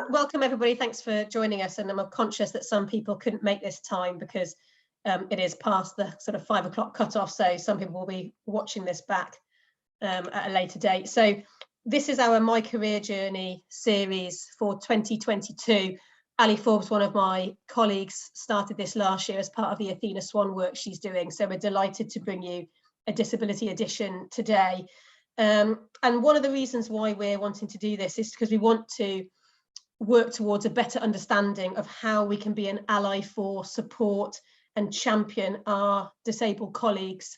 Welcome everybody, thanks for joining us, and I'm conscious that some people couldn't make this time because it is past the sort of 5 o'clock cutoff, so some people will be watching this back at a later date. So this is our My Career Journey series for 2022. Ali Forbes, one of my colleagues, started this last year as part of the Athena SWAN work she's doing, so we're delighted to bring you a disability edition today. And one of the reasons why we're wanting to do this is because we want to work towards a better understanding of how we can be an ally for, support and champion our disabled colleagues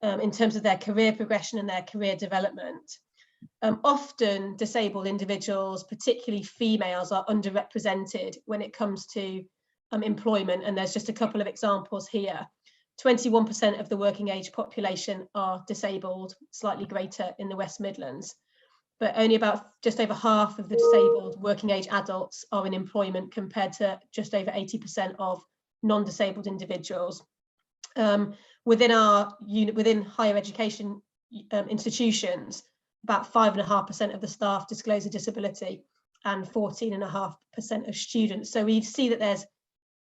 in terms of their career progression and their career development. Often disabled individuals, particularly females, are underrepresented when it comes to employment, and there's just a couple of examples here. 21% of the working age population are disabled, slightly greater in the West Midlands, but only about just over half of the disabled working age adults are in employment, compared to just over 80% of non-disabled individuals. Within higher education institutions, about 5.5% of the staff disclose a disability and 14.5% of students. So we see that there's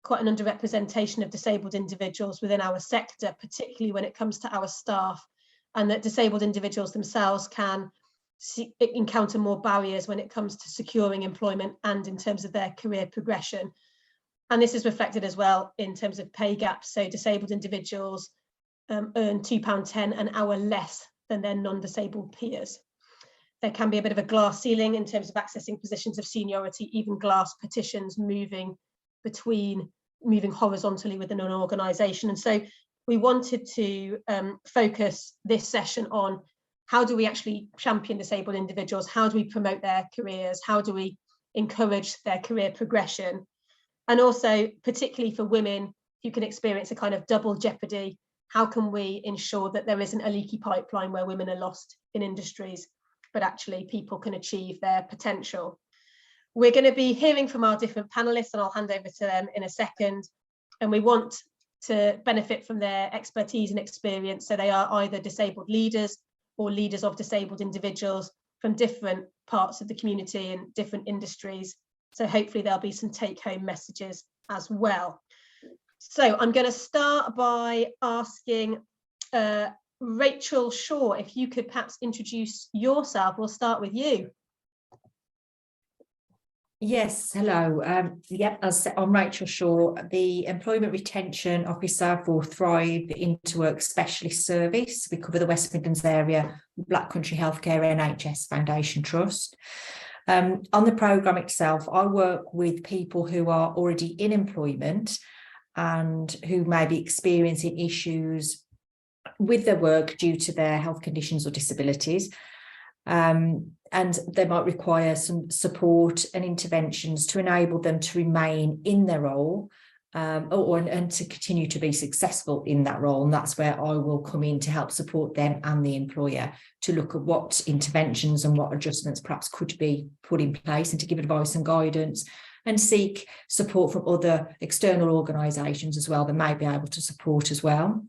quite an underrepresentation of disabled individuals within our sector, particularly when it comes to our staff, and that disabled individuals themselves can encounter more barriers when it comes to securing employment and in terms of their career progression. And this is reflected as well in terms of pay gaps. So disabled individuals earn £2.10 an hour less than their non-disabled peers. There can be a bit of a glass ceiling in terms of accessing positions of seniority, even glass partitions moving horizontally within an organisation. And so we wanted to focus this session on how do we actually champion disabled individuals, how do we promote their careers, how do we encourage their career progression, and also particularly for women who can experience a kind of double jeopardy, how can we ensure that there isn't a leaky pipeline where women are lost in industries, but actually people can achieve their potential. We're going to be hearing from our different panelists, and I'll hand over to them in a second, and we want to benefit from their expertise and experience. So they are either disabled leaders or leaders of disabled individuals from different parts of the community and different industries. So hopefully there'll be some take-home messages as well. So I'm going to start by asking Rachel Shaw, if you could perhaps introduce yourself. We'll start with you. Yes, hello. I'm Rachel Shaw, the Employment Retention Officer for Thrive, the Interwork Specialist Service. We cover the West Midlands area, Black Country Healthcare NHS Foundation Trust. On the programme itself, I work with people who are already in employment and who may be experiencing issues with their work due to their health conditions or disabilities. And they might require some support and interventions to enable them to remain in their role and to continue to be successful in that role. And that's where I will come in to help support them and the employer to look at what interventions and what adjustments perhaps could be put in place, and to give advice and guidance and seek support from other external organisations as well that may be able to support as well.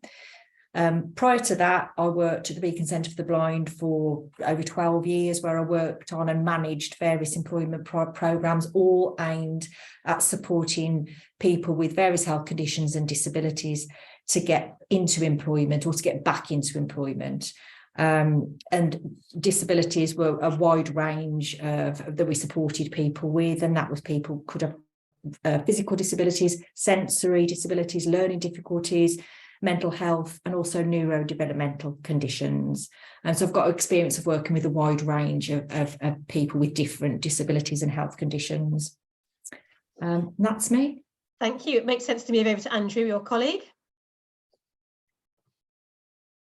Prior to that, I worked at the Beacon Centre for the Blind for over 12 years, where I worked on and managed various employment programmes, all aimed at supporting people with various health conditions and disabilities to get into employment or to get back into employment. And disabilities were a wide range that we supported people with, and that was people could have physical disabilities, sensory disabilities, learning difficulties, mental health, and also neurodevelopmental conditions. And so I've got experience of working with a wide range of people with different disabilities and health conditions. That's me. Thank you. It makes sense to move over to Andrew, your colleague.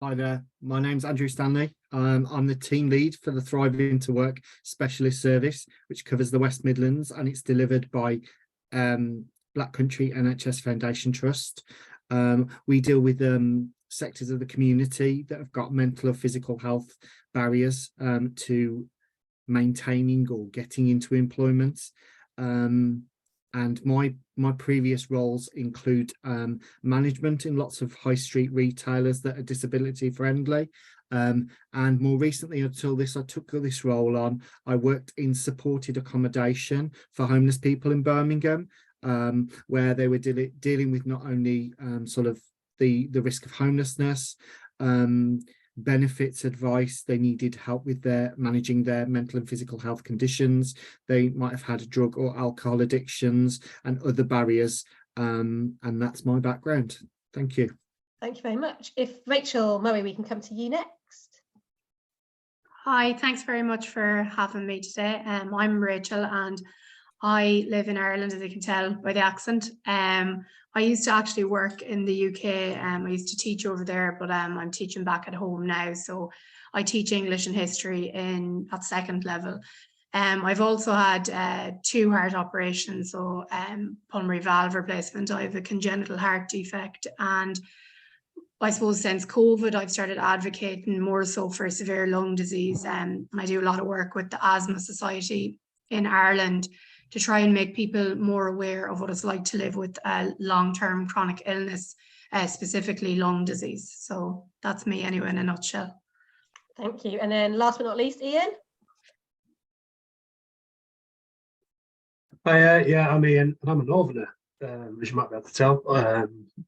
Hi there, my name's Andrew Stanley. I'm the team lead for the Thrive Interwork Specialist Service, which covers the West Midlands, and it's delivered by Black Country NHS Foundation Trust. We deal with sectors of the community that have got mental or physical health barriers to maintaining or getting into employment. And my previous roles include management in lots of high street retailers that are disability friendly, And more recently, until I took this role on, I worked in supported accommodation for homeless people in Birmingham, where they were dealing with not only sort of the risk of homelessness, benefits, advice. They needed help with managing their mental and physical health conditions. They might have had drug or alcohol addictions and other barriers. And that's my background. Thank you. Thank you very much. If Rachel Murray, we can come to you next. Hi, thanks very much for having me today. I'm Rachel and I live in Ireland, as you can tell by the accent. I used to actually work in the UK. I used to teach over there, but I'm teaching back at home now. So I teach English and history at second level. I've also had 2 heart operations, so pulmonary valve replacement. I have a congenital heart defect, and I suppose since COVID, I've started advocating more so for severe lung disease. And I do a lot of work with the Asthma Society in Ireland to try and make people more aware of what it's like to live with a long-term chronic illness, specifically lung disease. So that's me anyway in a nutshell. Thank you. And then last but not least, Ian. Yeah, I'm Ian, and I'm a Northerner, as you might be able to tell.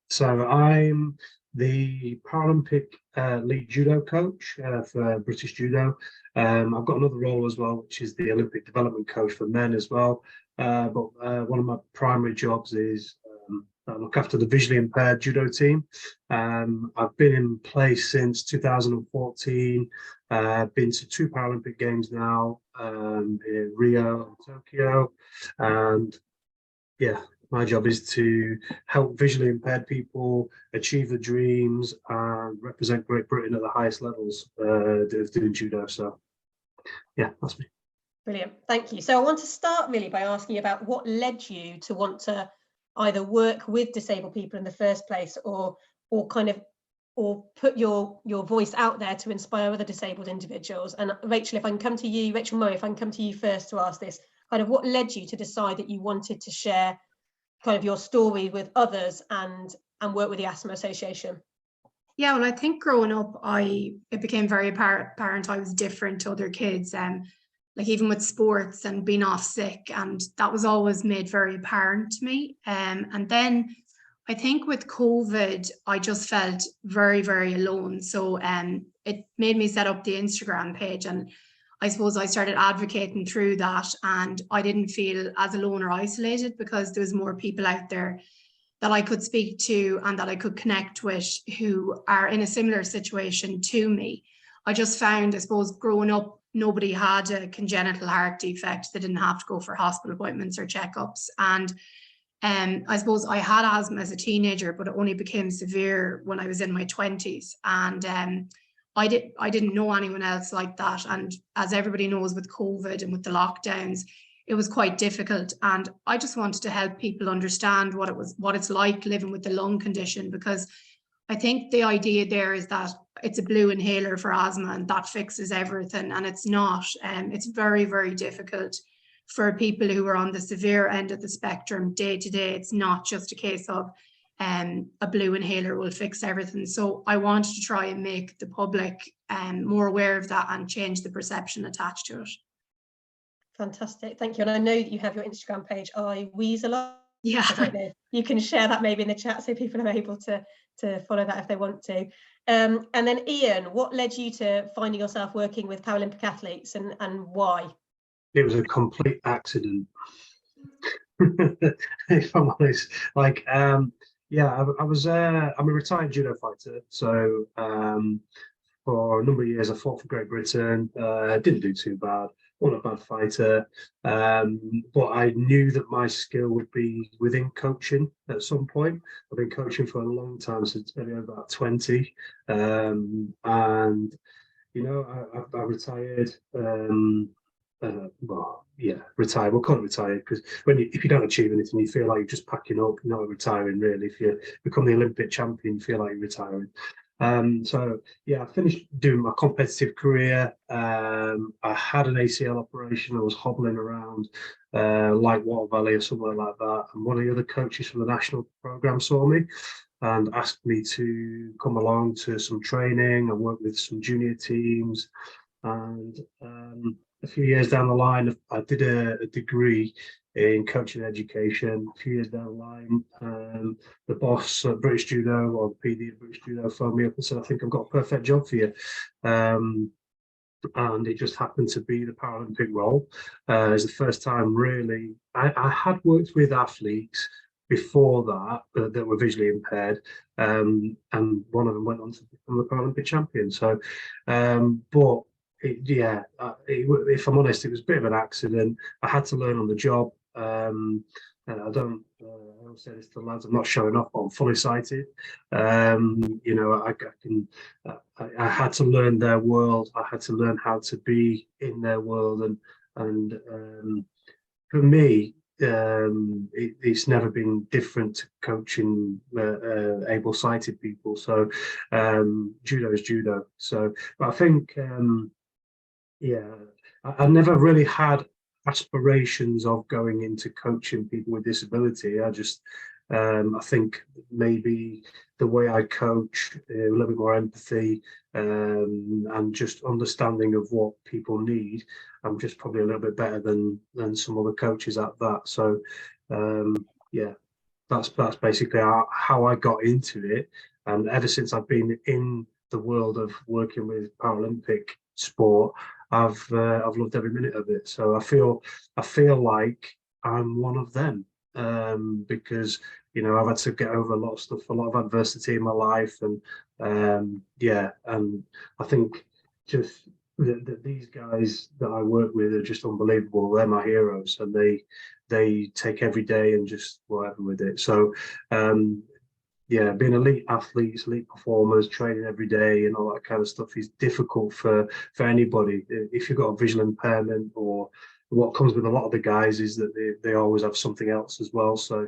So I'm the Paralympic lead judo coach for British Judo. I've got another role as well, which is the Olympic development coach for men as well. But one of my primary jobs is I look after the visually impaired judo team. I've been in place since 2014. Been to 2 Paralympic Games now, in Rio and Tokyo. And yeah, my job is to help visually impaired people achieve their dreams and represent Great Britain at the highest levels of doing judo. So yeah, that's me. Brilliant. Thank you. So I want to start really by asking you about what led you to want to either work with disabled people in the first place or put your voice out there to inspire other disabled individuals. And Rachel, if I can come to you, Rachel Murray, if I can come to you first to ask this, kind of what led you to decide that you wanted to share kind of your story with others and work with the Asthma Association? Yeah, well, I think growing up, it became very apparent I was different to other kids. Like even with sports and being off sick, and that was always made very apparent to me. And then I think with COVID, I just felt very, very alone. So it made me set up the Instagram page, and I suppose I started advocating through that, and I didn't feel as alone or isolated because there was more people out there that I could speak to and that I could connect with who are in a similar situation to me. I just found, I suppose, growing up, nobody had a congenital heart defect. They didn't have to go for hospital appointments or checkups. And I suppose I had asthma as a teenager, but it only became severe when I was in my 20s. And I didn't know anyone else like that. And as everybody knows, with COVID and with the lockdowns, it was quite difficult. And I just wanted to help people understand what it's like living with the lung condition, because I think the idea there is that it's a blue inhaler for asthma and that fixes everything, and it's not. It's very, very difficult for people who are on the severe end of the spectrum day to day. It's not just a case of a blue inhaler will fix everything. So I wanted to try and make the public more aware of that and change the perception attached to it. Fantastic, thank you. And I know that you have your Instagram page, I Wheeze a Lot. Yeah. I don't know. You can share that maybe in the chat so people are able to follow that if they want to. And then Ian, what led you to finding yourself working with Paralympic athletes and why? It was a complete accident. If I'm honest, like yeah, I'm a retired judo fighter, so for a number of years I fought for Great Britain. Didn't do too bad, wasn't a bad fighter, but I knew that my skill would be within coaching at some point. I've been coaching for a long time, since maybe about 20, and you know, I retired. Well, yeah, retired. We'll call it retired, because if you don't achieve anything, you feel like you're just packing up. You're not retiring, really. If you become the Olympic champion, you feel like you're retiring. So yeah, I finished doing my competitive career. I had an ACL operation. I was hobbling around like Water Valley or somewhere like that, and one of the other coaches from the national program saw me and asked me to come along to some training and work with some junior teams. And a few years down the line, I did a degree in coaching education. A few years down the line, the boss at British Judo, or the PD at British Judo, phoned me up and said, I think I've got a perfect job for you. And it just happened to be the Paralympic role. It's the first time really. I had worked with athletes before that that were visually impaired, and one of them went on to become the Paralympic champion. So, but if I'm honest, it was a bit of an accident. I had to learn on the job. And I don't. I always say this to the lads. I'm not showing off, but I'm fully sighted. You know, I can. I had to learn their world. I had to learn how to be in their world, and for me, it's never been different to coaching able-sighted people. So judo is judo. So, but I think, I never really had aspirations of going into coaching people with disability. I just, I think maybe the way I coach, a little bit more empathy, and just understanding of what people need. I'm just probably a little bit better than some other coaches at that. So, that's basically how I got into it. And ever since I've been in the world of working with Paralympic sport, I've loved every minute of it. So I feel like I'm one of them, because I've had to get over a lot of stuff, a lot of adversity in my life, and and I think just these guys that I work with are just unbelievable. They're my heroes, and they take every day and just whatever with it. So being elite athletes, elite performers, training every day and all that kind of stuff is difficult for anybody. If you've got a visual impairment, or what comes with a lot of the guys is that they always have something else as well. So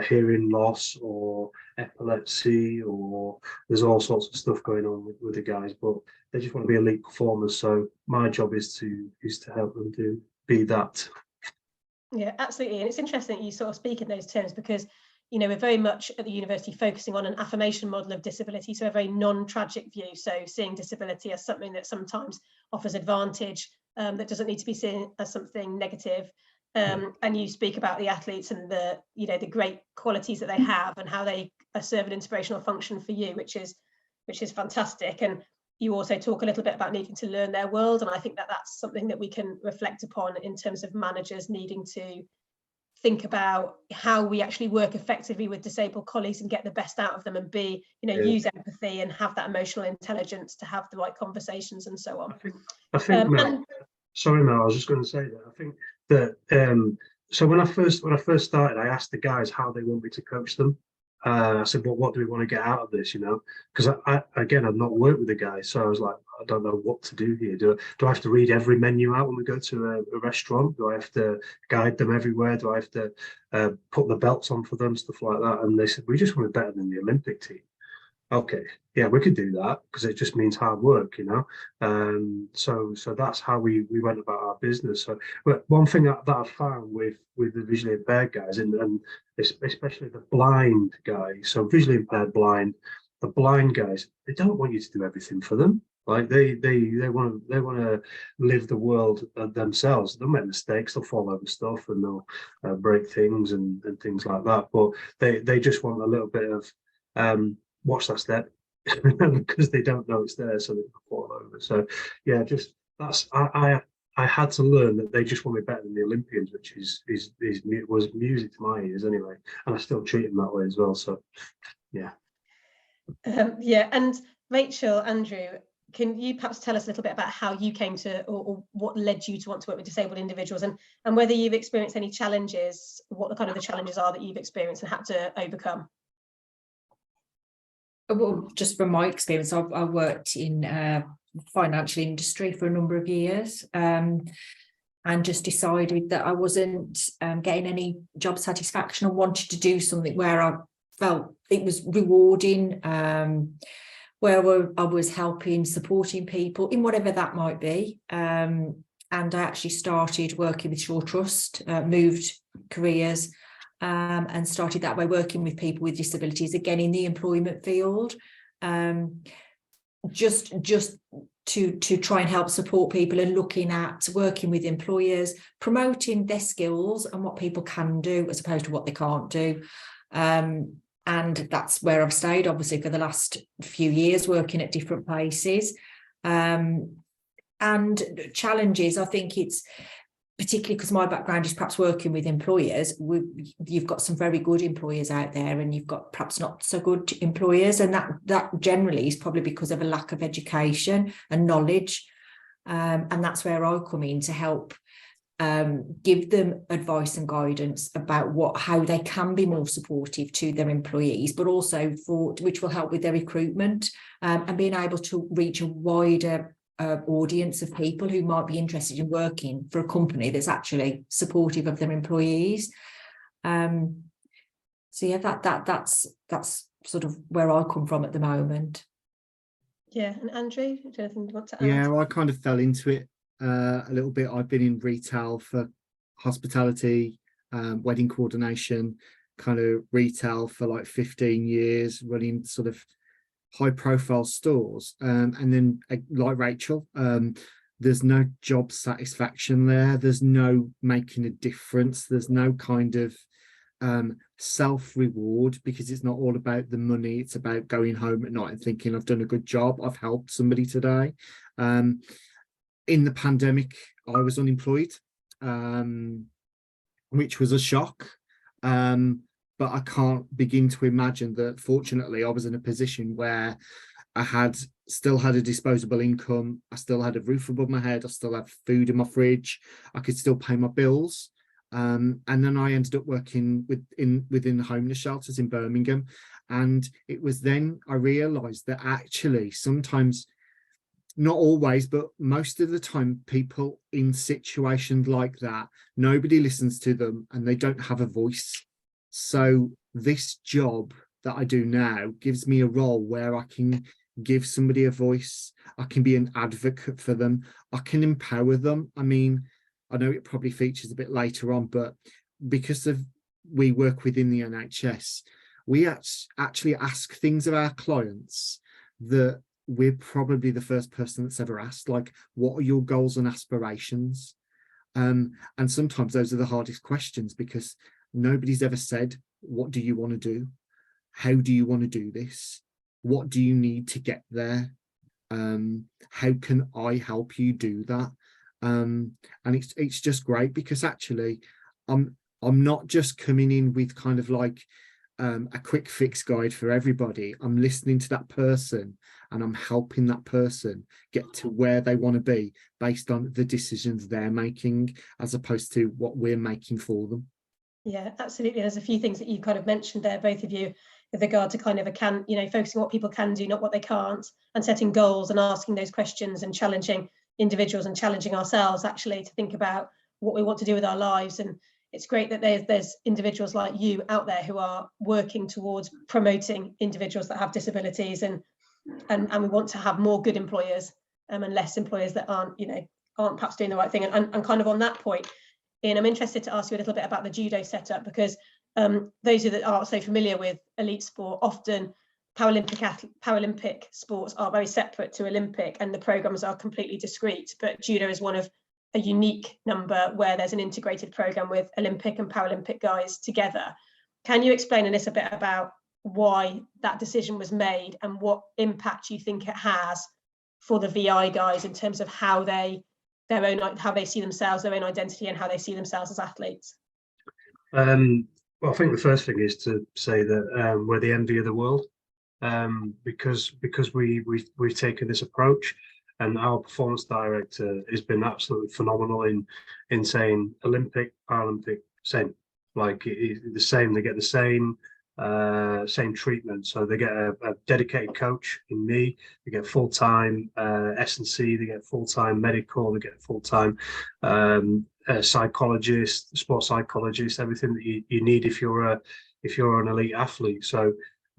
hearing loss or epilepsy, or there's all sorts of stuff going on with the guys, but they just want to be elite performers. So my job is to help them be that. Yeah, absolutely. And it's interesting that you sort of speak in those terms, because we're very much at the university focusing on an affirmation model of disability, so a very non-tragic view. So seeing disability as something that sometimes offers advantage, that doesn't need to be seen as something negative. And you speak about the athletes and the great qualities that they have and how they serve an inspirational function for you, which is fantastic. And you also talk a little bit about needing to learn their world, and I think that that's something that we can reflect upon in terms of managers needing to think about how we actually work effectively with disabled colleagues and get the best out of them, and use empathy and have that emotional intelligence to have the right conversations and so on. I think Mel, sorry Mel, I was just going to say that I think that so when I first started, I asked the guys how they want me to coach them. I said, well, what do we want to get out of this, because I've not worked with the guys, so I was like, I don't know what to do here. Do I have to read every menu out when we go to a restaurant? Do I have to guide them everywhere? Do I have to put the belts on for them, stuff like that? And they said, we just want to be better than the Olympic team. Okay, yeah, we could do that, because it just means hard work, so that's how we went about our business. So, but one thing that I found with the visually impaired guys, and especially the blind guys, so visually impaired blind, the blind guys, they don't want you to do everything for them. Like they want to live the world themselves. They'll make mistakes, they'll fall over stuff, and they'll break things and things like that. But they just want a little bit of watch that step, because they don't know it's there, so they can fall over. So yeah, just that's I had to learn that they just want me better than the Olympians, which was music to my ears anyway, and I still treat them that way as well. So yeah. And Rachel, Andrew, can you perhaps tell us a little bit about how you came to, or what led you to want to work with disabled individuals, and whether you've experienced any challenges, what the kind of the challenges are that you've experienced and had to overcome? Well, just from my experience, I worked in financial industry for a number of years, and just decided that I wasn't getting any job satisfaction. I wanted to do something where I felt it was rewarding, where I was helping, supporting people in whatever that might be. And I actually started working with Shaw Trust, moved careers, and started that way, working with people with disabilities, again, in the employment field, just to try and help support people and looking at working with employers, promoting their skills and what people can do as opposed to what they can't do. And that's where I've stayed, obviously, for the last few years, working at different places. And challenges, I think it's particularly because my background is perhaps working with employers. You've got some very good employers out there, and you've got perhaps not so good employers, and that generally is probably because of a lack of education and knowledge. And that's where I come in to help give them advice and guidance about how they can be more supportive to their employees, but also which will help with their recruitment, and being able to reach a wider audience of people who might be interested in working for a company that's actually supportive of their employees. So yeah, that's sort of where I come from at the moment. Yeah, and Andrew, do you have anything you want to add? Yeah, well, I kind of fell into it a little bit. I've been in retail for hospitality, wedding coordination, kind of retail for like 15 years, running sort of high profile stores, and then like Rachel, there's no job satisfaction there, there's no making a difference, there's no kind of self-reward, because it's not all about the money, it's about going home at night and thinking, I've done a good job, I've helped somebody today. In the pandemic, I was unemployed, which was a shock. But I can't begin to imagine that, fortunately, I was in a position where I still had a disposable income, I still had a roof above my head, I still had food in my fridge, I could still pay my bills. And then I ended up working within the homeless shelters in Birmingham. And it was then I realised that actually sometimes, not always, but most of the time, people in situations like that, nobody listens to them and they don't have a voice. So this job that I do now gives me a role where I can give somebody a voice, I can be an advocate for them, I can empower them. I mean, I know it probably features a bit later on, but because we work within the NHS, we actually ask things of our clients that we're probably the first person that's ever asked, like, what are your goals and aspirations? And sometimes those are the hardest questions, because nobody's ever said, what do you want to do? How do you want to do this? What do you need to get there? How can I help you do that? And it's just great, because actually I'm not just coming in with kind of like a quick fix guide for everybody. I'm listening to that person and I'm helping that person get to where they want to be based on the decisions they're making, as opposed to what we're making for them. Yeah, absolutely. There's a few things that you kind of mentioned there, both of you, with regard to kind of focusing on what people can do, not what they can't, and setting goals and asking those questions and challenging individuals and challenging ourselves actually to think about what we want to do with our lives. And it's great that there's individuals like you out there who are working towards promoting individuals that have disabilities, and we want to have more good employers and less employers that aren't perhaps doing the right thing. And kind of on that point, Ian, I'm interested to ask you a little bit about the judo setup, because those that aren't so familiar with elite sport, often Paralympic sports are very separate to Olympic, and the programs are completely discrete. But judo is one of a unique number where there's an integrated program with Olympic and Paralympic guys together. Can you explain a little bit about why that decision was made and what impact you think it has for the VI guys in terms of how they see themselves, their own identity, and how they see themselves as athletes? Well, I think the first thing is to say that we're the envy of the world, because we've taken this approach, and our performance director has been absolutely phenomenal in saying Olympic, Paralympic, same, like the same. They get the same treatment. So they get a dedicated coach in me, they get full-time S&C, they get full-time medical, they get full-time psychologist, sports psychologist, everything that you need if you're an elite athlete. So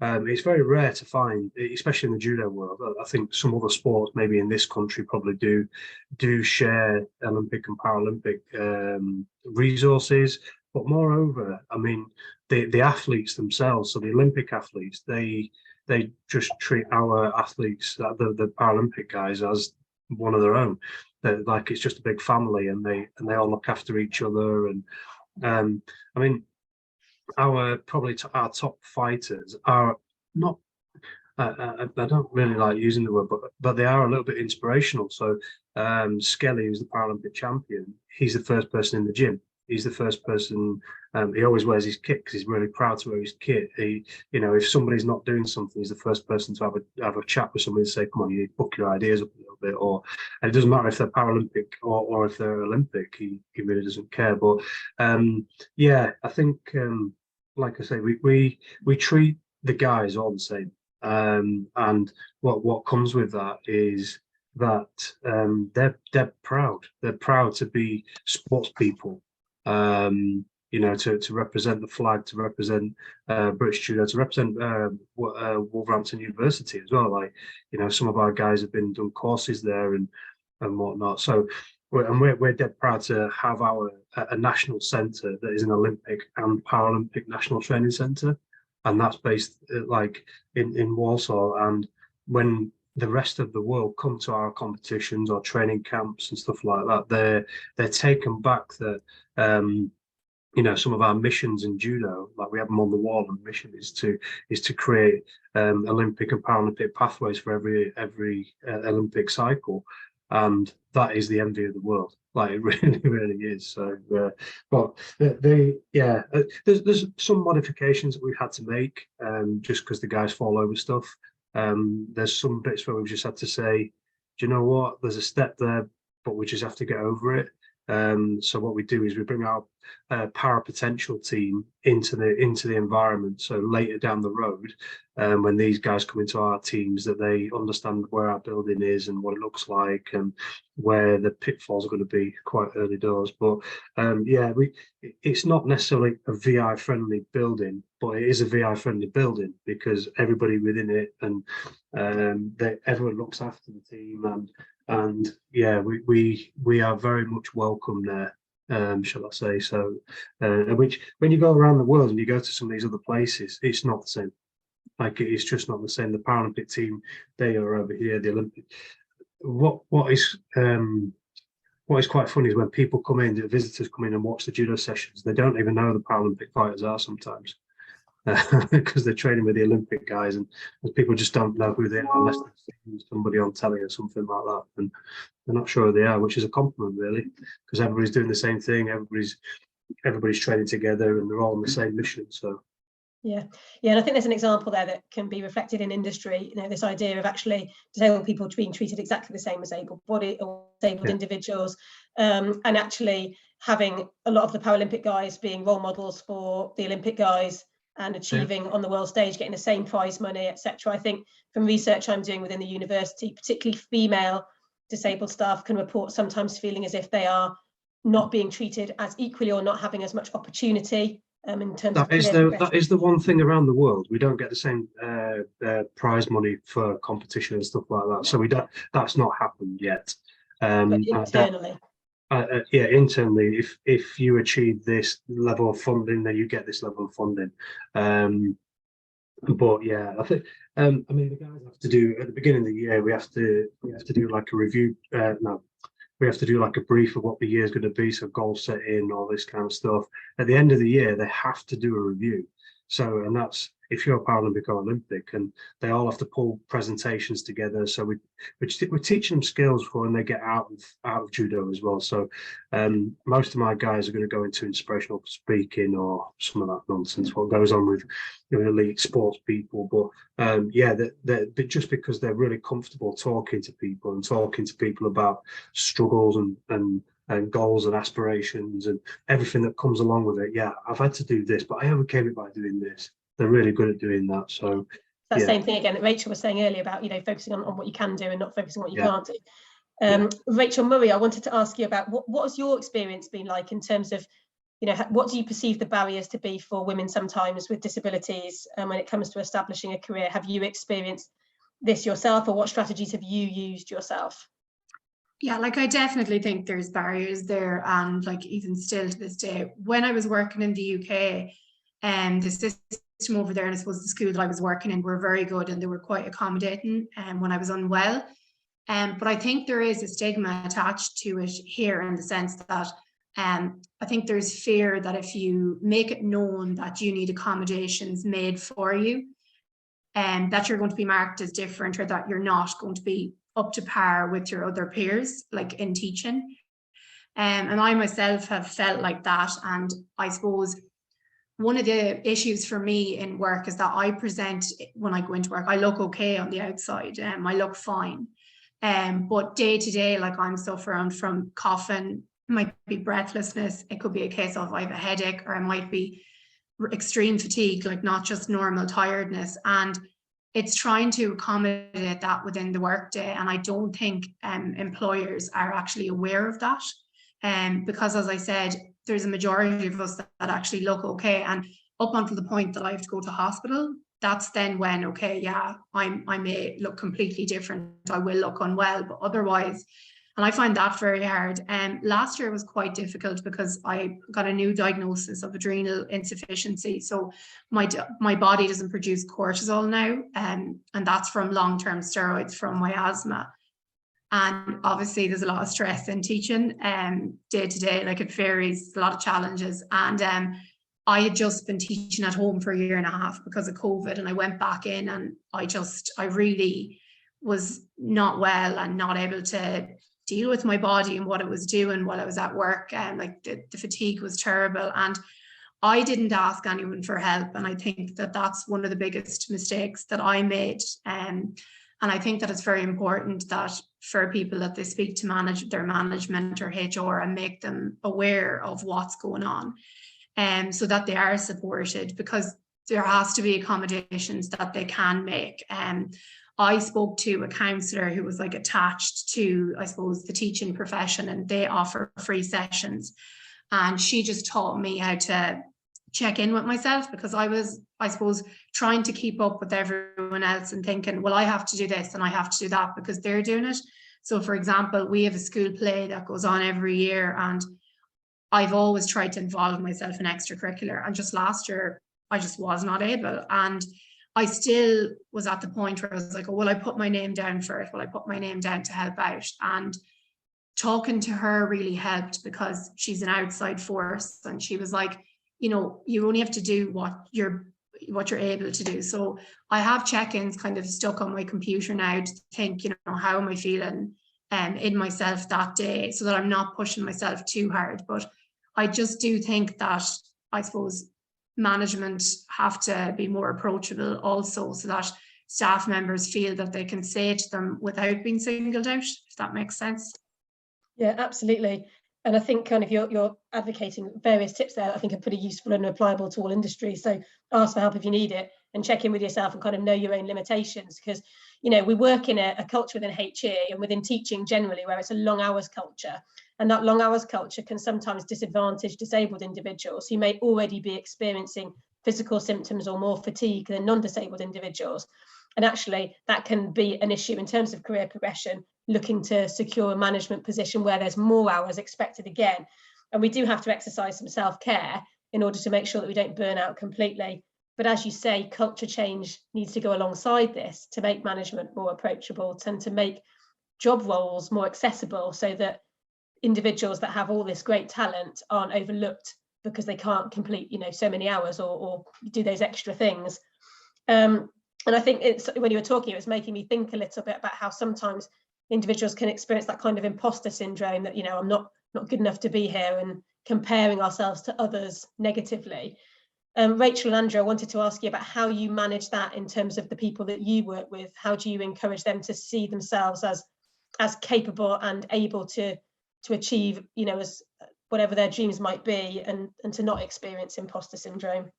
it's very rare to find, especially in the judo world. I think some other sports, maybe in this country, probably do share Olympic and Paralympic resources, But moreover, I mean, the athletes themselves, so the Olympic athletes, they just treat our athletes, the Paralympic guys, as one of their own. They're, like, it's just a big family, and they all look after each other. And I mean, our top fighters are not. I don't really like using the word, but they are a little bit inspirational. So Skelly, who's the Paralympic champion, he's the first person in the gym. He's the first person. He always wears his kit because he's really proud to wear his kit. He, you know, if somebody's not doing something, he's the first person to have a chat with somebody and say, "Come on, you book your ideas up a little bit." Or, and it doesn't matter if they're Paralympic or if they're Olympic. He really doesn't care. But yeah, I think like I say, we treat the guys all the same. And what comes with that is that they're proud. They're proud to be sports people. You know, to represent the flag, to represent British judo, to represent Wolverhampton University as well. Like, you know, some of our guys have done courses there and whatnot. So, we're dead proud to have a national centre that is an Olympic and Paralympic national training centre, and that's based like in Warsaw. And when the rest of the world come to our competitions or training camps and stuff like that, they're taken back that you know, some of our missions in judo, like we have them on the wall, and the mission is to create Olympic and Paralympic pathways for every Olympic cycle, and that is the envy of the world. Like, it really is. So, but there's some modifications that we've had to make, just because the guys fall over stuff. There's some bits where we've just had to say, do you know what? There's a step there, but we just have to get over it. So what we do is we bring our para potential team into the environment. So later down the road, when these guys come into our teams, that they understand where our building is and what it looks like and where the pitfalls are going to be quite early doors. But yeah, it's not necessarily a VI friendly building, but it is a VI friendly building because everybody within it and everyone looks after the team, and yeah, we are very much welcome there, shall I say. So which, when you go around the world and you go to some of these other places, it's not the same. Like, it's just not the same. The Paralympic team, they are over here. The Olympic, what is quite funny is when people come in, the visitors come in and watch the judo sessions, they don't even know who the Paralympic fighters are sometimes. Because they're training with the Olympic guys, and people just don't know who they are unless they've seen somebody on telly or something like that, and they're not sure who they are, which is a compliment, really, because everybody's doing the same thing, everybody's training together, and they're all on the same mission. So yeah, and I think there's an example there that can be reflected in industry. You know, this idea of actually disabled people being treated exactly the same as able-bodied or disabled individuals, and actually having a lot of the Paralympic guys being role models for the Olympic guys, and achieving on the world stage, getting the same prize money, etc. I think from research I'm doing within the university, particularly female disabled staff can report sometimes feeling as if they are not being treated as equally or not having as much opportunity in terms of that is the one thing around the world. We don't get the same prize money for competition and stuff like that. So that's not happened yet. But internally. Yeah, internally, if you achieve this level of funding, then you get this level of funding. But yeah, I think I mean, the guys have to do at the beginning of the year. We have to do like a review. We have to do like a brief of what the year is going to be. So goal setting, all this kind of stuff. At the end of the year, they have to do a review. So, and that's if you're a Paralympic or Olympic, and they all have to pull presentations together. So we're teaching them skills for when they get out of judo as well. So most of my guys are going to go into inspirational speaking or some of that nonsense, what goes on with, you know, elite sports people. But yeah, they're just because they're really comfortable talking to people about struggles and goals and aspirations and everything that comes along with it. Yeah, I've had to do this, but I overcame it by doing this. They're really good at doing that. So that same thing again that Rachel was saying earlier about, you know, focusing on what you can do and not focusing on what you can't do. Rachel Murray, I wanted to ask you about what has your experience been like in terms of, you know, what do you perceive the barriers to be for women sometimes with disabilities when it comes to establishing a career? Have you experienced this yourself, or what strategies have you used yourself? Yeah, like I definitely think there's barriers there, and like even still to this day, when I was working in the UK, and the system over there, and I suppose the school that I was working in were very good, and they were quite accommodating when I was unwell. But I think there is a stigma attached to it here, in the sense that I think there's fear that if you make it known that you need accommodations made for you, that you're going to be marked as different, or that you're not going to be up to par with your other peers, like in teaching. And I myself have felt like that. And I suppose one of the issues for me in work is that I present, when I go into work, I look okay on the outside, I look fine. But day to day, like I'm suffering from coughing, it might be breathlessness, it could be a case of I have a headache, or I might be extreme fatigue, like not just normal tiredness. And it's trying to accommodate that within the workday. And I don't think employers are actually aware of that. Because as I said, there's a majority of us that actually look okay. And up until the point that I have to go to hospital, that's then when, okay, yeah, I may look completely different. I will look unwell, but otherwise, and I find that very hard. Last year was quite difficult because I got a new diagnosis of adrenal insufficiency. So my body doesn't produce cortisol now, and that's from long-term steroids from my asthma. And obviously there's a lot of stress in teaching day to day, like it varies, a lot of challenges. And I had just been teaching at home for a year and a half because of COVID, and I went back in, and I really was not well and not able to deal with my body and what it was doing while I was at work. And like the fatigue was terrible, and I didn't ask anyone for help. And I think that that's one of the biggest mistakes that I made. And I think that it's very important that for people that they speak to manage their management or HR and make them aware of what's going on, so that they are supported, because there has to be accommodations that they can make. I spoke to a counsellor who was like attached to, I suppose, the teaching profession, and they offer free sessions. And she just taught me how to check in with myself, because I was, I suppose, trying to keep up with everyone else and thinking, well, I have to do this and I have to do that because they're doing it. So for example, we have a school play that goes on every year, and I've always tried to involve myself in extracurricular, and just last year I just was not able. And I still was at the point where I was like, oh, will I put my name down for it? Will I put my name down to help out? And talking to her really helped, because she's an outside force, and she was like, you know, you only have to do what you're able to do. So I have check-ins kind of stuck on my computer now to think, you know, how am I feeling in myself that day, so that I'm not pushing myself too hard. But I just do think that, I suppose, management have to be more approachable also, so that staff members feel that they can say to them without being singled out, if that makes sense. Yeah, absolutely. And I think kind of you're advocating various tips there that I think are pretty useful and applicable to all industries. So ask for help if you need it, and check in with yourself and kind of know your own limitations, because, you know, we work in a culture within HE and within teaching generally where it's a long hours culture, and that long hours culture can sometimes disadvantage disabled individuals who may already be experiencing physical symptoms or more fatigue than non-disabled individuals. And actually that can be an issue in terms of career progression, looking to secure a management position where there's more hours expected again. And we do have to exercise some self-care in order to make sure that we don't burn out completely. But as you say, culture change needs to go alongside this to make management more approachable and to make job roles more accessible, so that individuals that have all this great talent aren't overlooked because they can't complete, you know, so many hours or do those extra things. And I think it's, when you were talking, it was making me think a little bit about how sometimes individuals can experience that kind of imposter syndrome, that, you know, I'm not good enough to be here, and comparing ourselves to others negatively. Rachel and Andrew, I wanted to ask you about how you manage that in terms of the people that you work with. How do you encourage them to see themselves as capable and able to achieve, you know, as whatever their dreams might be, and to not experience imposter syndrome?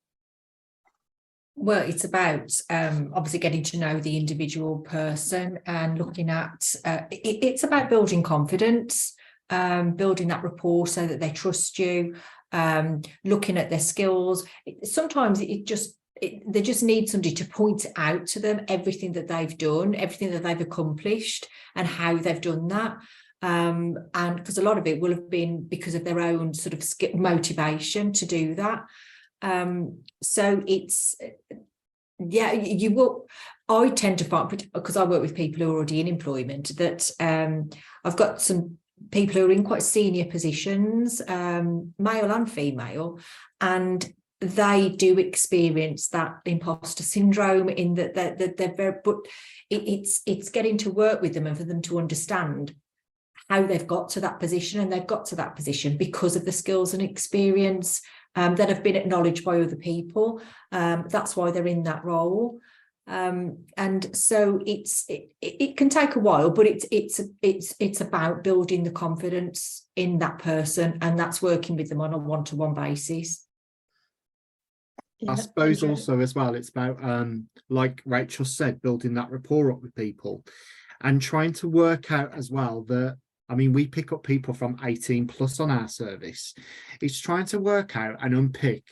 Well, it's about obviously getting to know the individual person and looking at, it's about building confidence, building that rapport so that they trust you, looking at their skills. Sometimes they just need somebody to point out to them everything that they've done, everything that they've accomplished and how they've done that. and because a lot of it will have been because of their own sort of motivation to do that. So it's, yeah, you will. I tend to find, because I work with people who are already in employment, that I've got some people who are in quite senior positions, male and female, and they do experience that imposter syndrome in that they're very, but it's getting to work with them and for them to understand how they've got to that position, and they've got to that position because of the skills and experience that have been acknowledged by other people. That's why they're in that role. And so it can take a while, but it's about building the confidence in that person, and that's working with them on a one-to-one basis. I suppose also as well, it's about like Rachel said, building that rapport up with people and trying to work out as well that, I mean, we pick up people from 18 plus on our service. It's trying to work out and unpick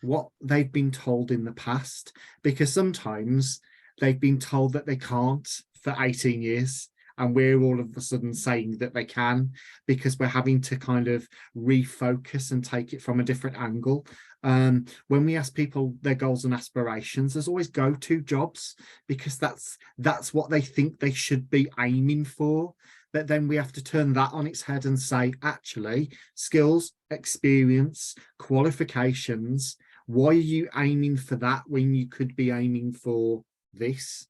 what they've been told in the past, because sometimes they've been told that they can't for 18 years and we're all of a sudden saying that they can, because we're having to kind of refocus and take it from a different angle. When we ask people their goals and aspirations, there's always go-to jobs, because that's what they think they should be aiming for. But then we have to turn that on its head and say, actually, skills, experience, qualifications, why are you aiming for that when you could be aiming for this?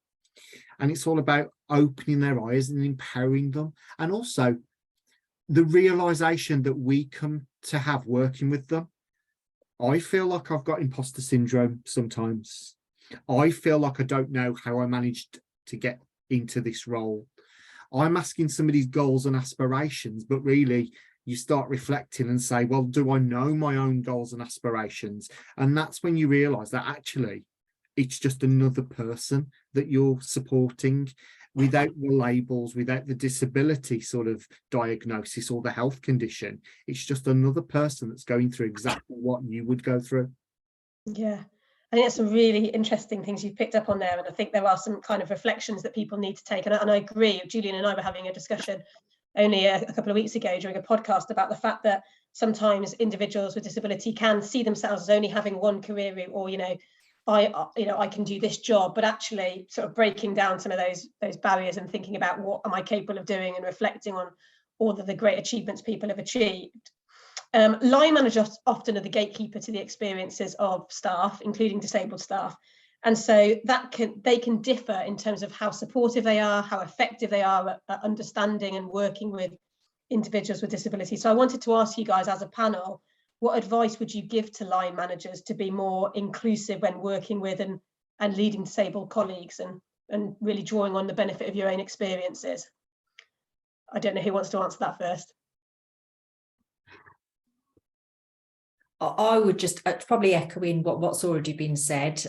And it's all about opening their eyes and empowering them. And also the realization that we come to have working with them. I feel like I've got imposter syndrome sometimes. I feel like I don't know how I managed to get into this role. I'm asking somebody's goals and aspirations, but really you start reflecting and say, well, do I know my own goals and aspirations? And that's when you realize that actually it's just another person that you're supporting, without the labels, without the disability sort of diagnosis or the health condition. It's just another person that's going through exactly what you would go through. Yeah, I think that's some really interesting things you've picked up on there. And I think there are some kind of reflections that people need to take. And I agree, Julian and I were having a discussion only a couple of weeks ago during a podcast about the fact that sometimes individuals with disability can see themselves as only having one career route, or, I can do this job, but actually sort of breaking down some of those barriers and thinking about what am I capable of doing, and reflecting on all of the great achievements people have achieved. Line managers often are the gatekeeper to the experiences of staff, including disabled staff. And so they can differ in terms of how supportive they are, how effective they are at understanding and working with individuals with disabilities. So I wanted to ask you guys as a panel, what advice would you give to line managers to be more inclusive when working with and leading disabled colleagues, and really drawing on the benefit of your own experiences? I don't know who wants to answer that first. I would just probably echoing what's already been said.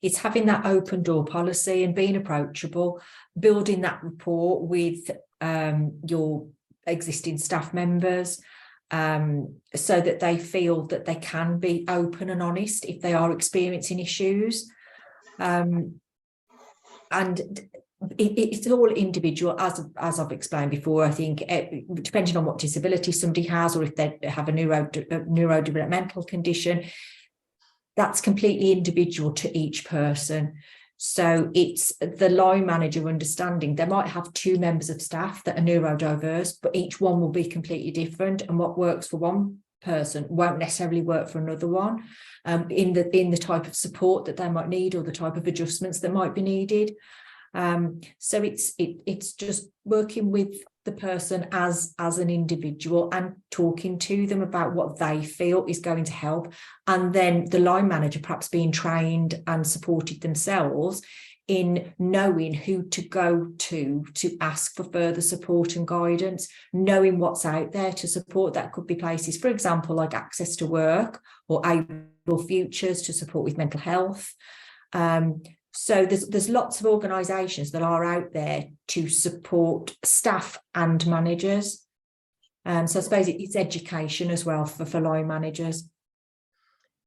It's having that open door policy and being approachable, building that rapport with your existing staff members, so that they feel that they can be open and honest if they are experiencing issues. And it's all individual, as I've explained before. I think depending on what disability somebody has, or if they have a neurodevelopmental condition, that's completely individual to each person. So it's the line manager understanding they might have two members of staff that are neurodiverse, but each one will be completely different, and what works for one person won't necessarily work for another one, in the type of support that they might need, or the type of adjustments that might be needed. So it's just working with the person as an individual and talking to them about what they feel is going to help, and then the line manager perhaps being trained and supported themselves in knowing who to go to ask for further support and guidance, knowing what's out there to support. That could be places, for example, like Access to Work or Able Futures to support with mental health. So there's lots of organisations that are out there to support staff and managers. So I suppose it's education as well for line managers.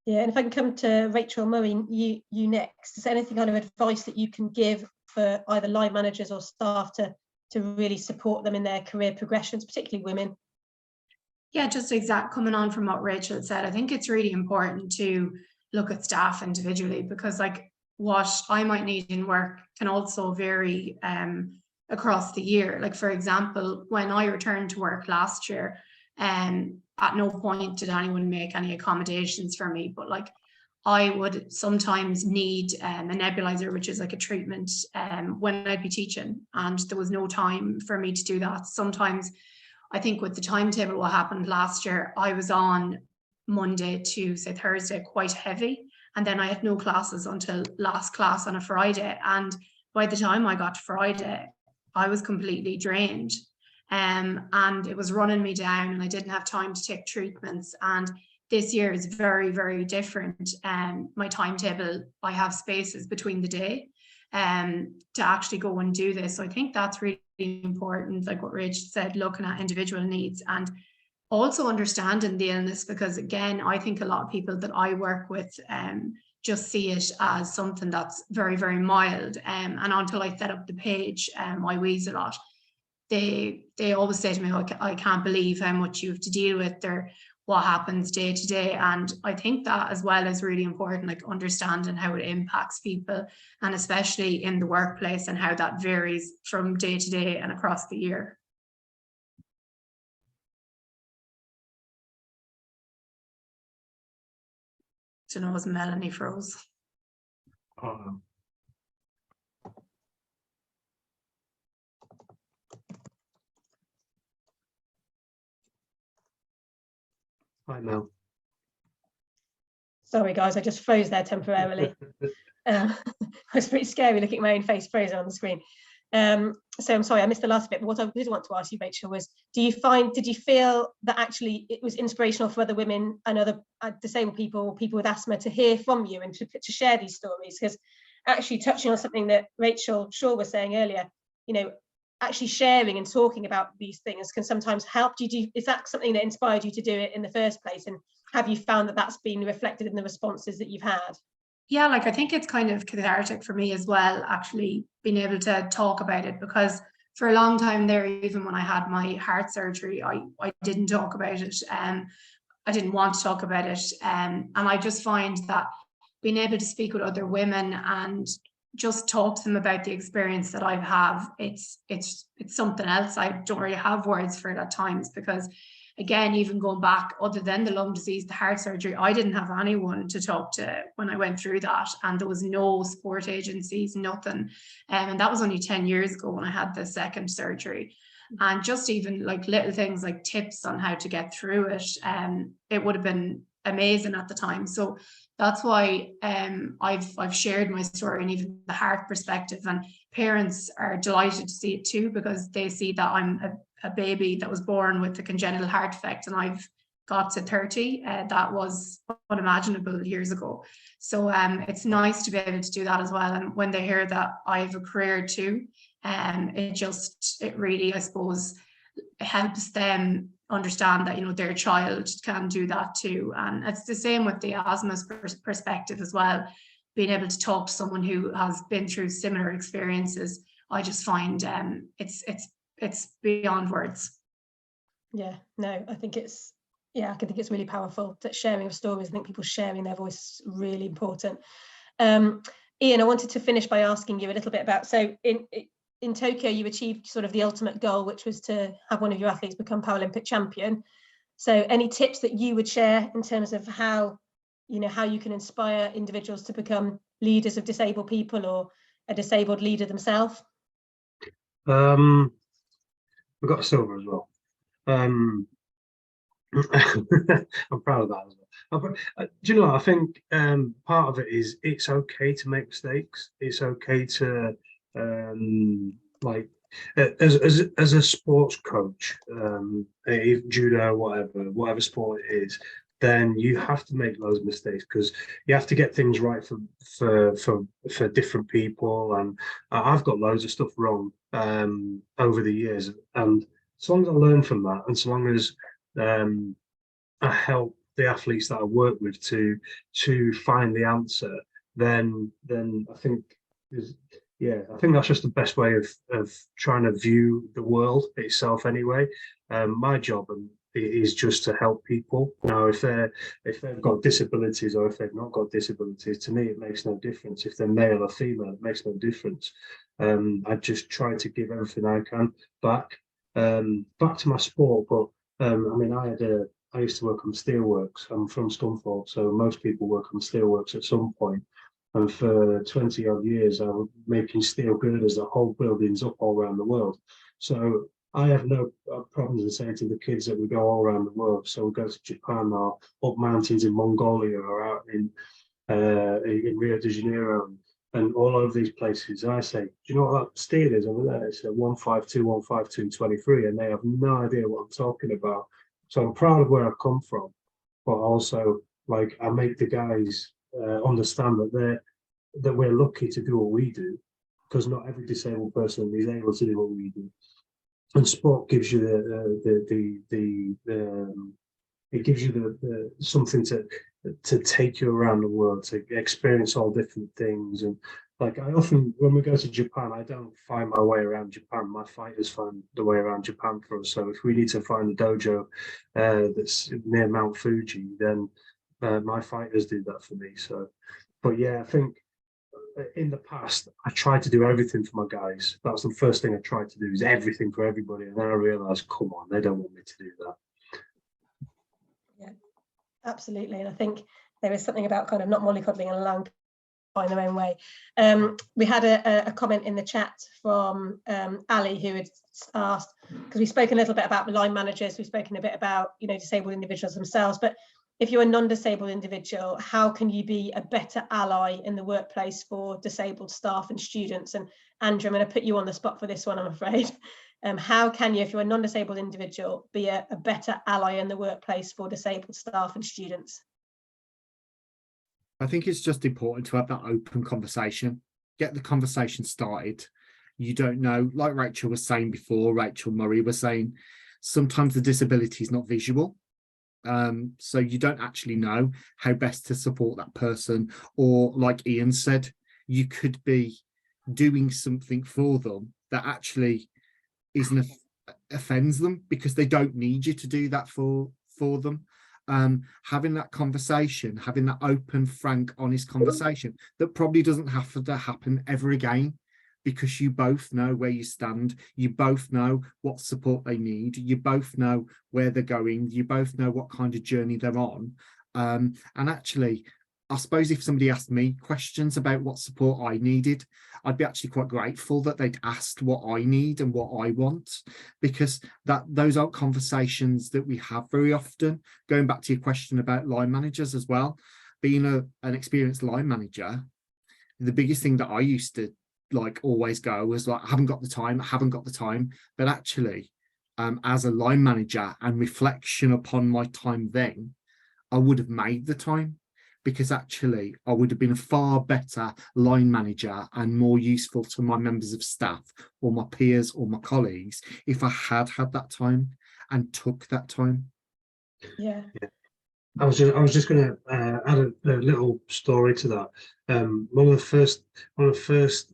Yeah, and if I can come to Rachel Murray, you next. Is there anything kind of advice that you can give for either line managers or staff to to really support them in their career progressions, particularly women? Yeah, just coming on from what Rachel said, I think it's really important to look at staff individually, because like what I might need in work can also vary across the year. Like, for example, when I returned to work last year, at no point did anyone make any accommodations for me, but like I would sometimes need a nebulizer, which is like a treatment when I'd be teaching, and there was no time for me to do that. Sometimes I think with the timetable, what happened last year, I was on Monday to say Thursday quite heavy, and then I had no classes until last class on a Friday. And by the time I got to Friday, I was completely drained. And it was running me down, and I didn't have time to take treatments. And this year is very, very different. My timetable, I have spaces between the day to actually go and do this. So I think that's really important, like what Rachel said, looking at individual needs and also understanding the illness, because again, I think a lot of people that I work with just see it as something that's very, very mild. And until I set up the page, I wheeze a lot. They always say to me, I can't believe how much you have to deal with, or what happens day to day. And I think that as well is really important, like understanding how it impacts people, and especially in the workplace, and how that varies from day to day and across the year. Do you know, as Melanie froze? Oh, I know. Sorry, guys, I just froze there temporarily. It was pretty scary looking at my own face frozen on the screen. So I'm sorry, I missed the last bit, but what I did want to ask you, Rachel, was did you feel that actually it was inspirational for other women and other disabled people, people with asthma, to hear from you and to share these stories? Because actually, touching on something that Rachel Shaw was saying earlier, you know, actually sharing and talking about these things can sometimes help. Is that something that inspired you to do it in the first place? And have you found that that's been reflected in the responses that you've had? Yeah, like I think it's kind of cathartic for me as well, actually being able to talk about it, because for a long time there, even when I had my heart surgery, I didn't talk about it. I didn't want to talk about it. And I just find that being able to speak with other women and just talk to them about the experience that I have, it's something else. I don't really have words for it at times, because again, even going back, other than the lung disease, the heart surgery, I didn't have anyone to talk to when I went through that, and there was no support agencies, nothing. And that was only 10 years ago when I had the second surgery. And just even like little things like tips on how to get through it, it would have been amazing at the time. So that's why I've shared my story, and even the heart perspective, and parents are delighted to see it too, because they see that I'm a baby that was born with a congenital heart defect, and I've got to 30. That was unimaginable years ago. So it's nice to be able to do that as well. And when they hear that I have a career too, it really, I suppose, helps them understand that, you know, their child can do that too. And it's the same with the asthma perspective as well. Being able to talk to someone who has been through similar experiences, I just find it's beyond words. Yeah, no, I think it's really powerful, that sharing of stories. I think people sharing their voice is really important. Ian, I wanted to finish by asking you a little bit about, so in Tokyo, you achieved sort of the ultimate goal, which was to have one of your athletes become Paralympic champion. So any tips that you would share in terms of how you can inspire individuals to become leaders of disabled people, or a disabled leader themselves? We've got a silver as well. I'm proud of that as well. Do you know, I think part of it is it's okay to make mistakes. It's okay to like as a sports coach, if judo, whatever sport it is, then you have to make those mistakes, because you have to get things right for different people. And I've got loads of stuff wrong over the years, and as long as I learn from that, and so long as I help the athletes that I work with to find the answer, then I think Yeah, I think that's just the best way of trying to view the world itself anyway. My job is just to help people. Now, if they've got disabilities or if they've not got disabilities, to me it makes no difference. If they're male or female, it makes no difference. I just try to give everything I can back. Back to my sport, but I mean, I used to work on steelworks. I'm from Scunthorpe, so most people work on steelworks at some point. And for 20 odd years, I was making steel girders that hold buildings up all around the world. So I have no problems in saying to the kids that we go all around the world. So we go to Japan or up mountains in Mongolia or out in Rio de Janeiro and all over these places. And I say, do you know what that steel is over there? It's a 152, 152, 23, and they have no idea what I'm talking about. So I'm proud of where I've come from, but also like I make the guys understand that we're lucky to do what we do, because not every disabled person is able to do what we do. And sport gives you it gives you the something to take you around the world, to experience all different things. And like I often, when we go to Japan, I don't find my way around Japan. My fighters find the way around Japan for us. So if we need to find a dojo that's near Mount Fuji, then my fighters do that for me. So, but yeah, I think in the past, I tried to do everything for my guys. That was the first thing I tried to do, is everything for everybody. And then I realized, come on, they don't want me to do that. Yeah, absolutely. And I think there is something about kind of not mollycoddling and allowing people to find their own way. We had a comment in the chat from Ali, who had asked, because we've spoken a little bit about line managers, we've spoken a bit about, you know, disabled individuals themselves, but if you're a non-disabled individual, how can you be a better ally in the workplace for disabled staff and students? And Andrew, I'm going to put you on the spot for this one, I'm afraid. How can you, if you're a non-disabled individual, be a better ally in the workplace for disabled staff and students? I think it's just important to have that open conversation, get the conversation started. You don't know, like Rachel was saying before, Rachel Murray was saying, sometimes the disability is not visual. So you don't actually know how best to support that person, or like Ian said, you could be doing something for them that actually isn't offends them, because they don't need you to do that for them. Having that conversation, having that open, frank, honest conversation that probably doesn't have to happen ever again, because you both know where you stand, you both know what support they need, you both know where they're going, you both know what kind of journey they're on. And actually, I suppose if somebody asked me questions about what support I needed, I'd be actually quite grateful that they'd asked what I need and what I want, because those aren't conversations that we have very often. Going back to your question about line managers as well, being an experienced line manager, the biggest thing that I used to like always go was like, I haven't got the time. But actually, as a line manager and reflection upon my time then, I would have made the time, because actually I would have been a far better line manager and more useful to my members of staff or my peers or my colleagues if I had that time and took that time. Yeah. I was just going to add a little story to that. One of the first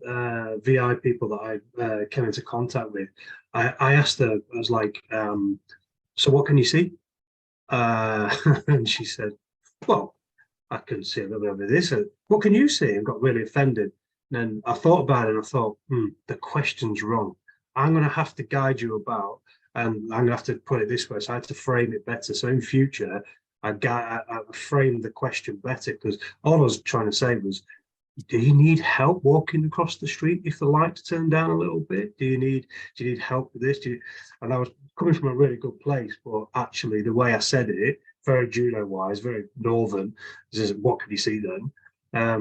VI people that I came into contact with, I asked her, I was like, so what can you see? And she said, well, I can see a little bit of this. What can you see? And got really offended. And then I thought about it and I thought, the question's wrong. I'm going to have to guide you about, and I'm going to have to put it this way. So I had to frame it better. So in future, I framed the question better, because all I was trying to say was, do you need help walking across the street if the lights turn down a little bit? Do you need help with this? And I was coming from a really good place, but actually the way I said it, very judo wise, very northern, is what can you see then?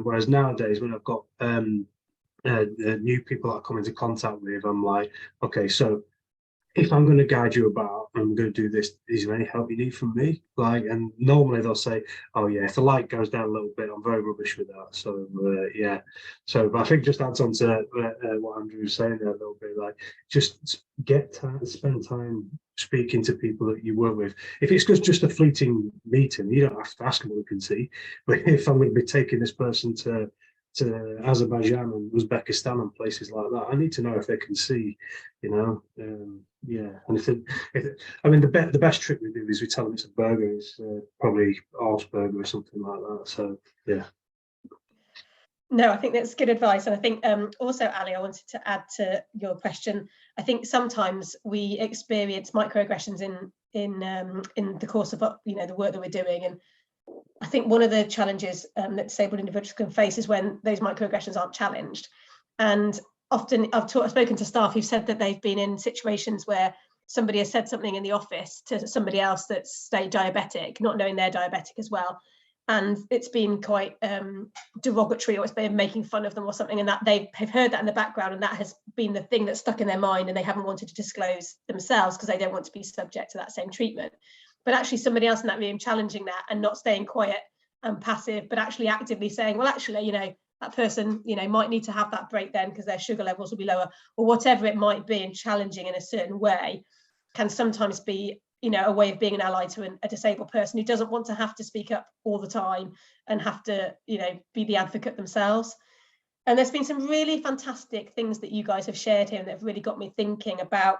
Whereas nowadays, when I've got new people that I come into contact with, I'm like, okay, so if I'm going to guide you about, I'm going to do this, is there any help you need from me? Like, and normally they'll say, oh yeah, if the light goes down a little bit, I'm very rubbish with that. So yeah, so but I think just adds on to what Andrew was saying there a little bit, like just get time, spend time speaking to people that you work with. If it's just a fleeting meeting, you don't have to ask them what we can see. But if I'm going to be taking this person to to Azerbaijan and Uzbekistan and places like that. I need to know if they can see, you know. Yeah, and I mean, the best trick we do is we tell them it's a burger. It's probably horse burger or something like that. So yeah. No, I think that's good advice. And I think also, Ali, I wanted to add to your question. I think sometimes we experience microaggressions in the course of the work that we're doing. And I think one of the challenges that disabled individuals can face is when those microaggressions aren't challenged. And often I've spoken to staff who've said that they've been in situations where somebody has said something in the office to somebody else that's, say, diabetic, not knowing they're diabetic as well. And it's been quite derogatory, or it's been making fun of them or something, and that they have heard that in the background, and that has been the thing that's stuck in their mind, and they haven't wanted to disclose themselves because they don't want to be subject to that same treatment. But actually somebody else in that room challenging that and not staying quiet and passive, but actually actively saying, well, actually, that person, might need to have that break then because their sugar levels will be lower, or whatever it might be, and challenging in a certain way can sometimes be a way of being an ally to a disabled person who doesn't want to have to speak up all the time and have to, be the advocate themselves. And there's been some really fantastic things that you guys have shared here that have really got me thinking about,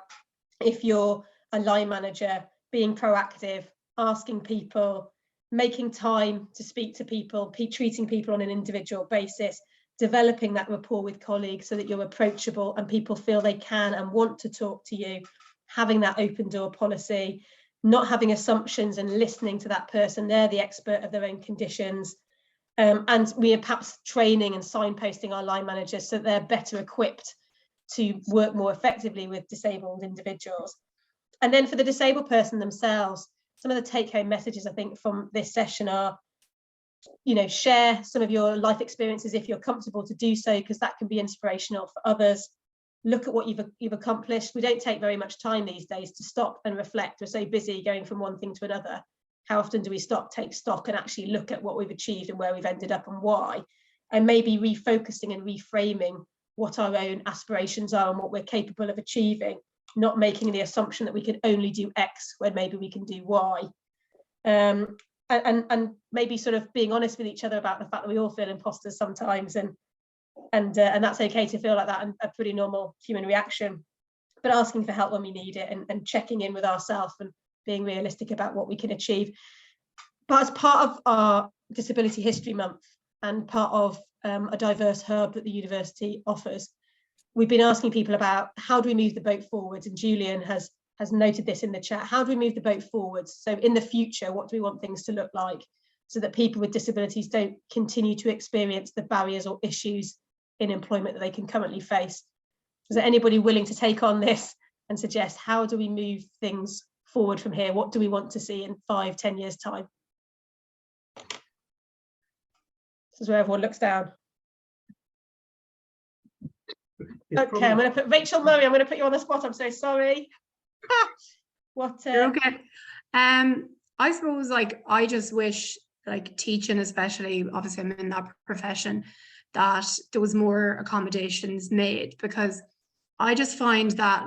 if you're a line manager, being proactive, asking people, making time to speak to people, treating people on an individual basis, developing that rapport with colleagues so that you're approachable and people feel they can and want to talk to you, having that open door policy, not having assumptions and listening to that person. They're the expert of their own conditions. And we are perhaps training and signposting our line managers so they're better equipped to work more effectively with disabled individuals. And then for the disabled person themselves, some of the take-home messages, I think, from this session are, share some of your life experiences if you're comfortable to do so, because that can be inspirational for others. Look at what you've accomplished. We don't take very much time these days to stop and reflect. We're so busy going from one thing to another. How often do we stop, take stock, and actually look at what we've achieved and where we've ended up and why? And maybe refocusing and reframing what our own aspirations are and what we're capable of achieving, not making the assumption that we can only do X when maybe we can do Y. And maybe sort of being honest with each other about the fact that we all feel imposters sometimes, and that's okay to feel like that, and a pretty normal human reaction, but asking for help when we need it, and checking in with ourselves and being realistic about what we can achieve. But as part of our Disability History Month and part of a diverse hub that the university offers, we've been asking people about how do we move the boat forwards, and Julian has noted this in the chat. How do we move the boat forwards? So in the future, what do we want things to look like so that people with disabilities don't continue to experience the barriers or issues in employment that they can currently face? Is there anybody willing to take on this and suggest how do we move things forward from here? What do we want to see in 5-10 years time? This is where everyone looks down. Okay, I'm going to put Rachel Murray. I'm going to put you on the spot. I'm so sorry. What? You're okay. I suppose, I just wish, teaching, especially, obviously I'm in that profession, that there was more accommodations made, because I just find that,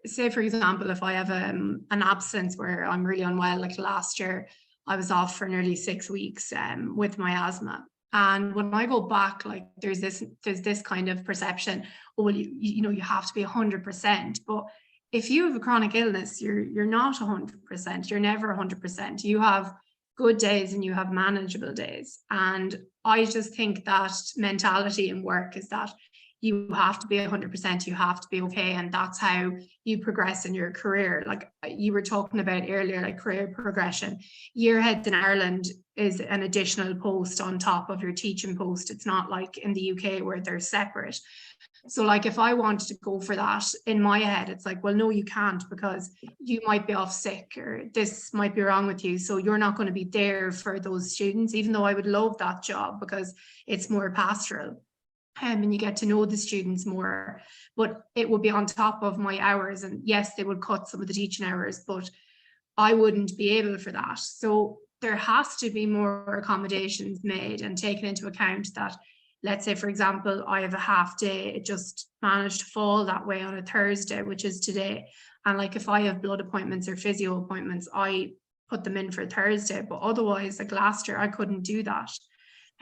say for example, if I have an absence where I'm really unwell, like last year I was off for nearly 6 weeks with my asthma, and when I go back, there's this kind of perception, oh well, you have to be 100%, but if you have a chronic illness, you're not 100%, you're never 100%. You have good days and you have manageable days. And I just think that mentality in work is that you have to be 100%, you have to be okay. And that's how you progress in your career. Like you were talking about earlier, career progression. Yearheads in Ireland is an additional post on top of your teaching post. It's not like in the UK where they're separate. So if I wanted to go for that, in my head, it's well, no, you can't, because you might be off sick or this might be wrong with you. So you're not going to be there for those students, even though I would love that job because it's more pastoral. And you get to know the students more, but it would be on top of my hours. And yes, they would cut some of the teaching hours, but I wouldn't be able for that. So there has to be more accommodations made and taken into account that, let's say, for example, I have a half day, it just managed to fall that way on a Thursday, which is today. And if I have blood appointments or physio appointments, I put them in for Thursday, but otherwise, last year, I couldn't do that.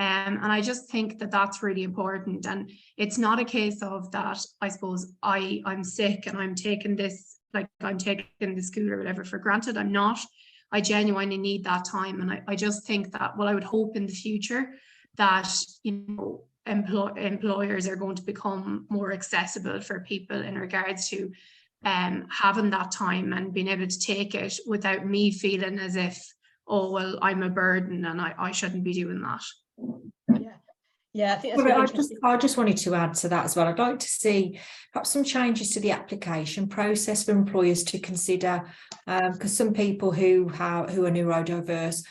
And I just think that that's really important. And it's not a case of that, I suppose, I'm sick and I'm taking this, like I'm taking the school or whatever for granted. I'm not. I genuinely need that time. And I just think that, well, I would hope in the future that, you know, employers are going to become more accessible for people in regards to having that time and being able to take it without me feeling as if, oh, well, I'm a burden and I shouldn't be doing that. Yeah, I think that's really I just wanted to add to that as well. I'd like to see perhaps some changes to the application process for employers to consider, because some people who are neurodiverse,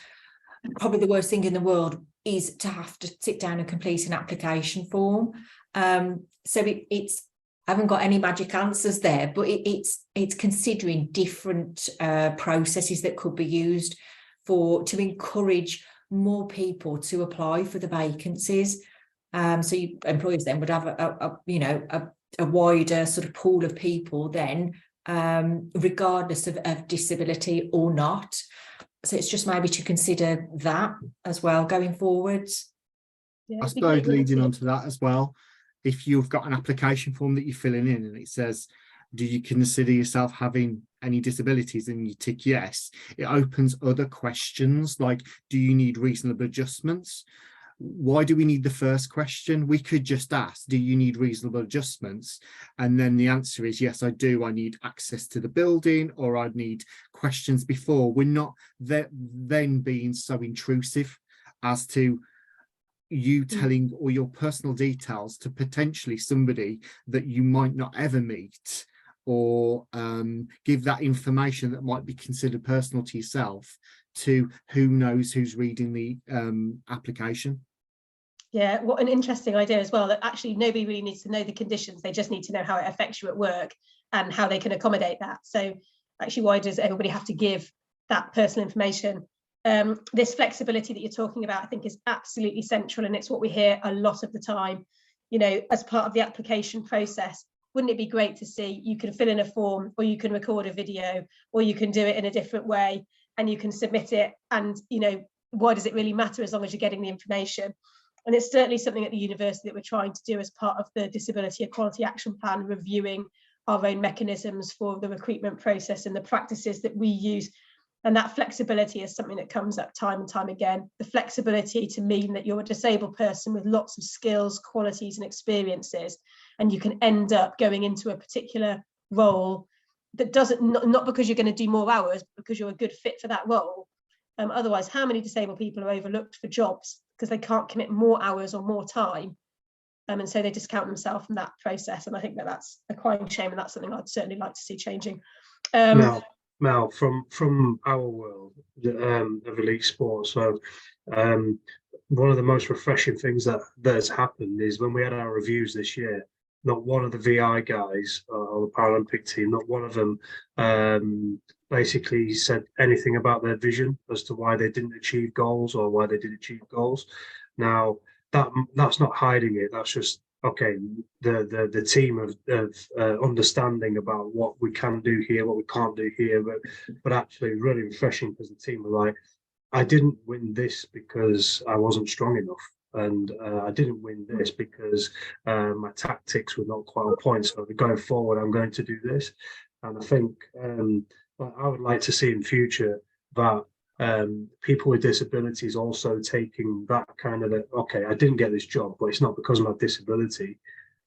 probably the worst thing in the world is to have to sit down and complete an application form. So it's I haven't got any magic answers there, but it's considering different processes that could be used to encourage more people to apply for the vacancies. So employers then would have a wider sort of pool of people then, regardless of disability or not. So it's just maybe to consider that as well going forwards. Yeah, I suppose leading on to that as well, if you've got an application form that you're filling in and it says, do you consider yourself having any disabilities, and you tick yes, it opens other questions like, do you need reasonable adjustments? Why do we need the first question? We could just ask, do you need reasonable adjustments? And then the answer is yes, I do. I need access to the building, or I'd need questions before. We're not then being so intrusive as to you telling all your personal details to potentially somebody that you might not ever meet, or give that information that might be considered personal to yourself to who knows who's reading the application. Yeah, what an interesting idea as well, that actually nobody really needs to know the conditions, they just need to know how it affects you at work and how they can accommodate that. So actually, why does everybody have to give that personal information? This flexibility that you're talking about, I think, is absolutely central, and it's what we hear a lot of the time, you know, as part of the application process. Wouldn't it be great to see you can fill in a form, or you can record a video, or you can do it in a different way and you can submit it, and, you know, why does it really matter as long as you're getting the information? And it's certainly something at the university that we're trying to do as part of the Disability Equality Action Plan, reviewing our own mechanisms for the recruitment process and the practices that we use. And that flexibility is something that comes up time and time again. The flexibility to mean that you're a disabled person with lots of skills, qualities and experiences, and you can end up going into a particular role that doesn't, not because you're going to do more hours, but because you're a good fit for that role. Otherwise, how many disabled people are overlooked for jobs because they can't commit more hours or more time? And so they discount themselves from that process. And I think that that's a crying shame, and that's something I'd certainly like to see changing. Mel, from our world of elite sports, so one of the most refreshing things that's happened is when we had our reviews this year, not one of the VI guys or the Paralympic team, not one of them basically said anything about their vision as to why they didn't achieve goals or why they did achieve goals. Now, that's not hiding it. That's just, okay, the team of understanding about what we can do here, what we can't do here, but actually really refreshing, because the team were like, I didn't win this because I wasn't strong enough, and I didn't win this because my tactics were not quite on point, so going forward I'm going to do this. And I think I would like to see in future that people with disabilities also taking that kind of, okay, I didn't get this job, but it's not because of my disability,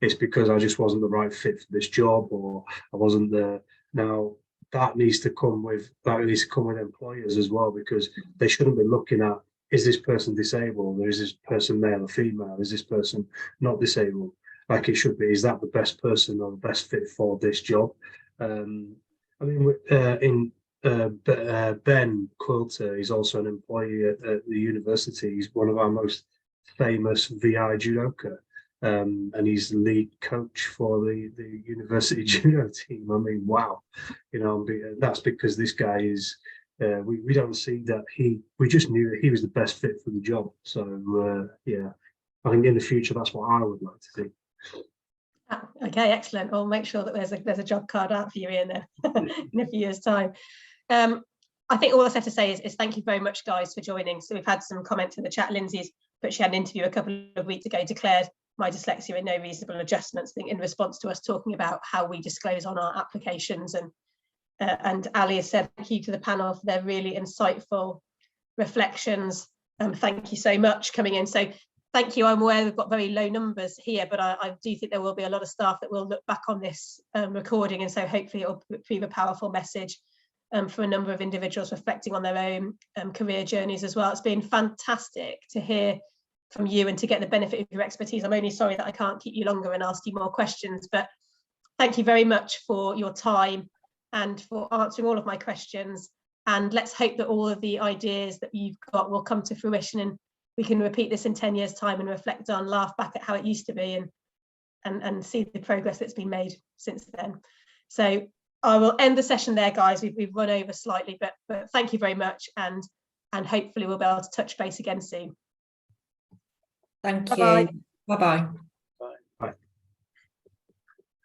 it's because I just wasn't the right fit for this job, or I wasn't the. Now that needs to come with employers as well, because they shouldn't be looking at, is this person disabled, or is this person male or female, is this person not disabled? Like it should be, is that the best person or the best fit for this job? I mean, Ben Quilter is also an employee at the university. He's one of our most famous VI judoka, and he's the lead coach for the university judo team. I mean, wow, you know, that's because this guy is. We don't see that we just knew that he was the best fit for the job. So yeah, I think in the future that's what I would like to see. Okay, excellent. I'll make sure that there's a job card out for you in a few years' time. I think all I have to say is thank you very much, guys, for joining. So we've had some comments in the chat. Lindsay's but she had an interview a couple of weeks ago, declared my dyslexia and no reasonable adjustments, I think, in response to us talking about how we disclose on our applications. And Ali has said thank you to the panel for their really insightful reflections. Thank you so much coming in. So thank you. I'm aware we've got very low numbers here, but I do think there will be a lot of staff that will look back on this recording, and so hopefully it will prove a powerful message for a number of individuals reflecting on their own career journeys as well. It's been fantastic to hear from you and to get the benefit of your expertise. I'm only sorry that I can't keep you longer and ask you more questions, but thank you very much for your time and for answering all of my questions. And let's hope that all of the ideas that you've got will come to fruition, and we can repeat this in 10 years' time and reflect on, laugh back at how it used to be, and see the progress that's been made since then. So I will end the session there, guys. We've run over slightly, but thank you very much, and hopefully we'll be able to touch base again soon. Thank Bye-bye. you. Bye-bye.